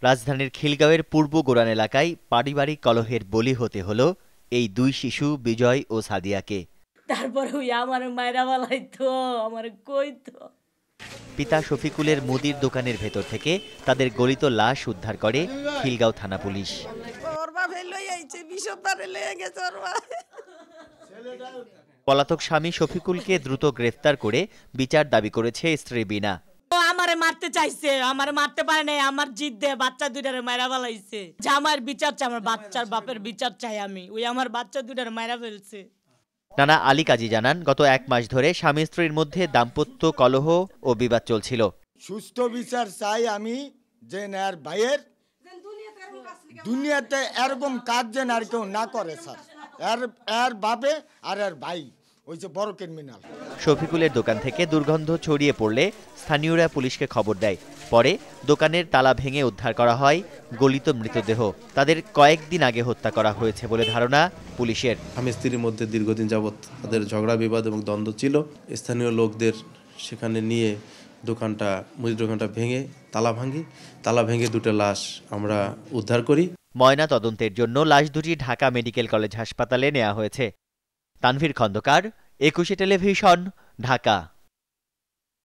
রাজধানীর খিলগাঁওয়ের পূর্ব গোরান এলাকায় পারিবারিক কলহের বলি হতে হলো এই দুই শিশু বিজয় ও সাদিয়াকে। তারপরে ওই আমার মায়েরা বালাইতো আমার কইতো। পিতা শফিকুলের মুদির দোকানের ভেতর থেকে তাদের গলিত লাশ উদ্ধার করে খিলগাঁও থানা পুলিশ। পলাতক স্বামী শফিকুলকে দ্রুত গ্রেফতার করে বিচার দাবি করেছে স্ত্রী বিনা। আমারে মারতে চাইছে, আমারে মারতে পারে নাই, আমার জিদ দিয়ে বাচ্চা দুইটারে মাইরা ফেলাইছে। যে আমার বিচার চাই, আমার বাচ্চার বাপের বিচার চাই আমি। ওই আমার বাচ্চা দুইটারে মাইরা ফেলছে। নানা আলী কাজী জানান, গত 1 মাস ধরে স্বামী স্ত্রীর মধ্যে দাম্পত্য কলহ ও বিবাদ চলছিল। সুস্থ বিচার চাই আমি, যে এর ভাইয়ের দুনিয়াতে এরকম কাজ যেন আর কেউ না করে স্যার। এর বাপে আর এর ভাই ওই যে বড় ক্রিমিনাল। শফিকুলের দোকান থেকে দুর্গন্ধ ছড়িয়ে পড়লে স্থানীয়রা পুলিশকে খবর দেয়। পরে দোকানের তালা ভেঙে উদ্ধার করা হয় গলিত মৃতদেহ। তাদের কয়েকদিন আগে হত্যা করা হয়েছে বলে ধারণা পুলিশের। স্বামী স্ত্রীর মধ্যে দীর্ঘদিন যাবৎ তাদের ঝগড়া বিবাদ এবং দ্বন্দ্ব ছিল। স্থানীয় লোকদের সেখানে নিয়ে মুদির দোকানটা ভেঙে তালা ভেঙে দুটো লাশ আমরা উদ্ধার করি। ময়না তদন্তের জন্য লাশ দুটি ঢাকা মেডিকেল কলেজ হাসপাতালে নেওয়া হয়েছে। তানভীর খন্দকার, 21 টেলিভিশন, ঢাকা।